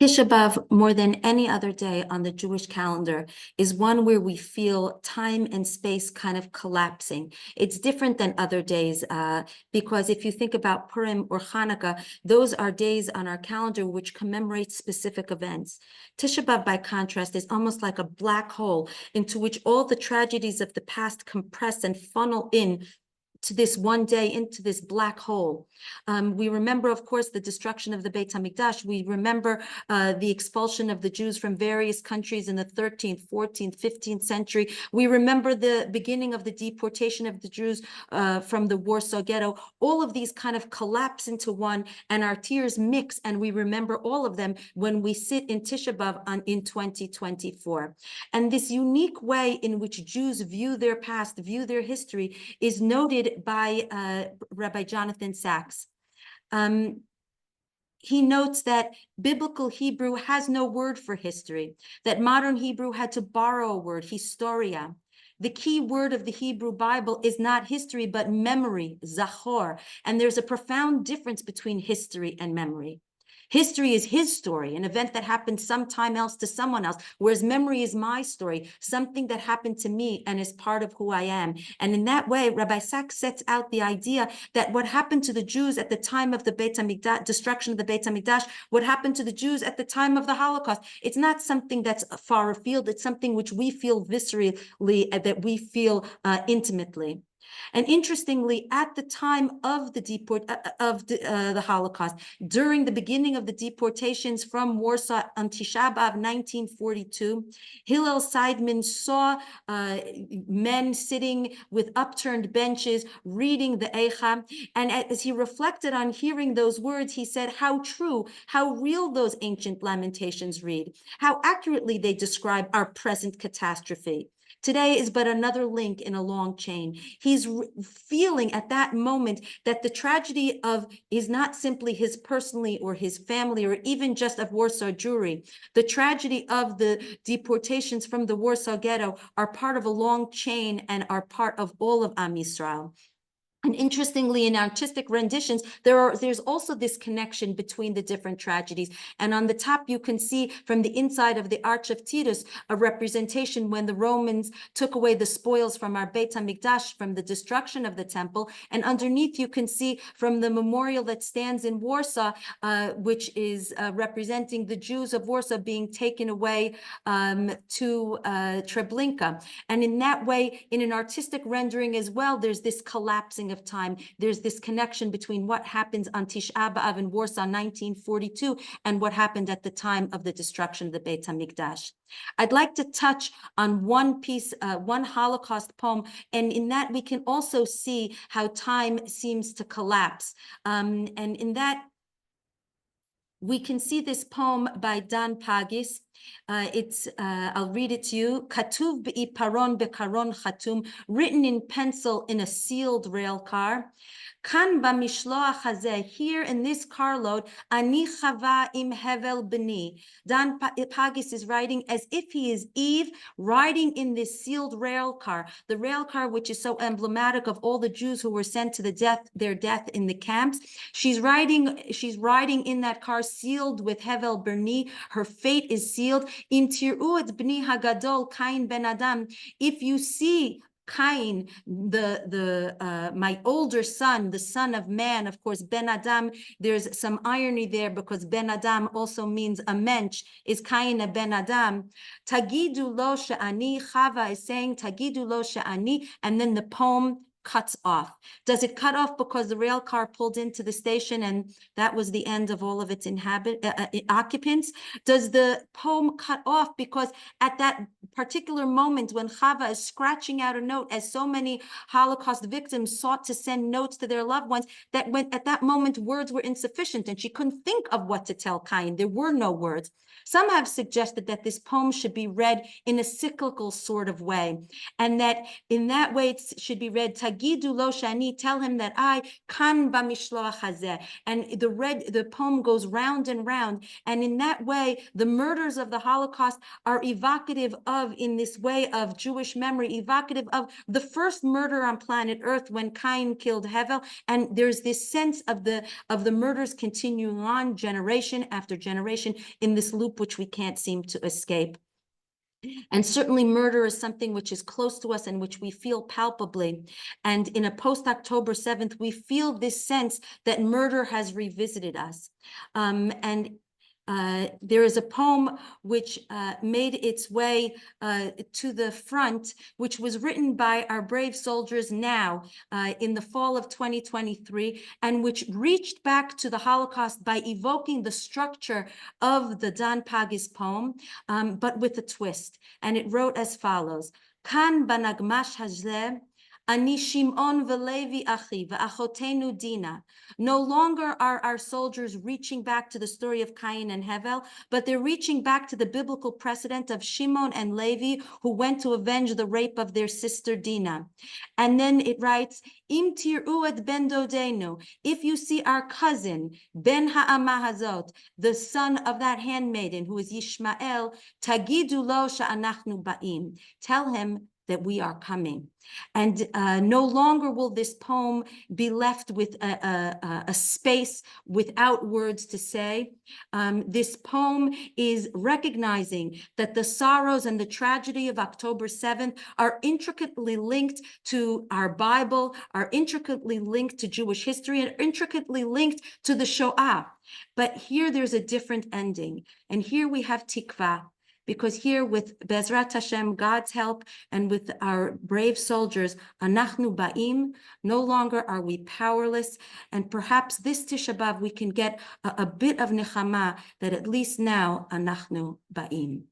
Tisha B'Av, more than any other day on the Jewish calendar, is one where we feel time and space kind of collapsing. It's different than other days because if you think about Purim or Hanukkah, those are days on our calendar which commemorate specific events. Tisha B'Av, by contrast, is almost like a black hole into which all the tragedies of the past compress and funnel in to this one day, into this black hole. We remember, of course, the destruction of the Beit HaMikdash. We remember the expulsion of the Jews from various countries in the 13th, 14th, 15th century. We remember the beginning of the deportation of the Jews from the Warsaw Ghetto. All of these kind of collapse into one, and our tears mix, and we remember all of them when we sit in Tisha B'Av in 2024. And this unique way in which Jews view their past, view their history, is noted by Rabbi Jonathan Sachs. He notes that biblical Hebrew has no word for history, that modern Hebrew had to borrow a word, historia. The key word of the Hebrew Bible is not history, but memory, zachor. And there's a profound difference between history and memory. History is his story, an event that happened sometime else to someone else, whereas memory is my story, something that happened to me and is part of who I am. And in that way, Rabbi Sachs sets out the idea that what happened to the Jews at the time of the Beit HaMikdash, destruction of the Beit HaMikdash, what happened to the Jews at the time of the Holocaust, it's not something that's far afield, it's something which we feel viscerally, that we feel intimately. And interestingly, at the time of the Holocaust, during the beginning of the deportations from Warsaw on Tisha B'Av 1942, Hillel Seidman saw men sitting with upturned benches reading the Eicha, and as he reflected on hearing those words, he said how true, how real those ancient lamentations read, how accurately they describe our present catastrophe. Today is but another link in a long chain. He's feeling at that moment that the tragedy of is not simply his personally or his family or even just of Warsaw Jewry. The tragedy of the deportations from the Warsaw Ghetto are part of a long chain and are part of all of Am Yisrael. And interestingly, in artistic renditions, there's also this connection between the different tragedies. And on the top, you can see from the inside of the Arch of Titus, a representation when the Romans took away the spoils from our Beit HaMikdash, from the destruction of the temple. And underneath, you can see from the memorial that stands in Warsaw, which is representing the Jews of Warsaw being taken away to Treblinka. And in that way, in an artistic rendering as well, there's this collapsing of time. There's this connection between what happens on Tisha B'Av in Warsaw 1942 and what happened at the time of the destruction of the Beit HaMikdash. I'd like to touch on one piece, one Holocaust poem, and in that we can also see how time seems to collapse. And in that, we can see this poem by Dan Pagis. I'll read it to you. Katuv be'iparon bekaron chatum, written in pencil in a sealed rail car. Kan b'mishloach hazeh, here in this carload, ani chava im hevel b'ni. Dan Pagis is writing as if he is Eve riding in this sealed rail car, the rail car which is so emblematic of all the Jews who were sent to their death in the camps. She's riding in that car sealed with hevel b'ni. Her fate is sealed. Im tir'u et b'ni hagadol Kain ben Adam. If you see Cain, my older son, the son of man, of course, Ben Adam, there's some irony there because Ben Adam also means a mensch, is Cain a Ben Adam. Tagidu lo she'ani, Chava is saying, Tagidu lo she'ani, and then the poem cuts off. Does it cut off because the rail car pulled into the station and that was the end of all of its occupants? Does the poem cut off because at that particular moment when Chava is scratching out a note, as so many Holocaust victims sought to send notes to their loved ones, that when at that moment words were insufficient and she couldn't think of what to tell Cain? There were no words. Some have suggested that this poem should be read in a cyclical sort of way, and that in that way it should be read tagidu lo shani, tell him that I kan b'mishloach hazeh. And the poem goes round and round. And in that way, the murders of the Holocaust are evocative of, in this way of Jewish memory, evocative of the first murder on planet Earth when Cain killed Hevel. And there's this sense of the murders continuing on generation after generation in this loop which we can't seem to escape. And certainly murder is something which is close to us and which we feel palpably. And in a post-October 7th, we feel this sense that murder has revisited us. There is a poem which made its way to the front, which was written by our brave soldiers now in the fall of 2023, and which reached back to the Holocaust by evoking the structure of the Dan Pagis poem, but with a twist. And it wrote as follows: Kan banagmash hazeh, Ani Shimon v'Levi achi v'achotenu Dina. No longer are our soldiers reaching back to the story of Cain and Hevel, but they're reaching back to the biblical precedent of Shimon and Levi, who went to avenge the rape of their sister Dina. And then it writes, Im tir'u et ben dodenu, if you see our cousin, ben ha'amah hazot, the son of that handmaiden who is Yishmael, tagidu lo sha'anachnu ba'im. Tell him that we are coming. And no longer will this poem be left with a space without words to say. This poem is recognizing that the sorrows and the tragedy of October 7th are intricately linked to our Bible, are intricately linked to Jewish history, and intricately linked to the Shoah. But here there's a different ending. And here we have tikva. Because here with Bezrat Hashem, God's help, and with our brave soldiers, Anachnu Ba'im, no longer are we powerless. And perhaps this Tisha B'Av we can get a bit of nechama that at least now Anachnu Ba'im.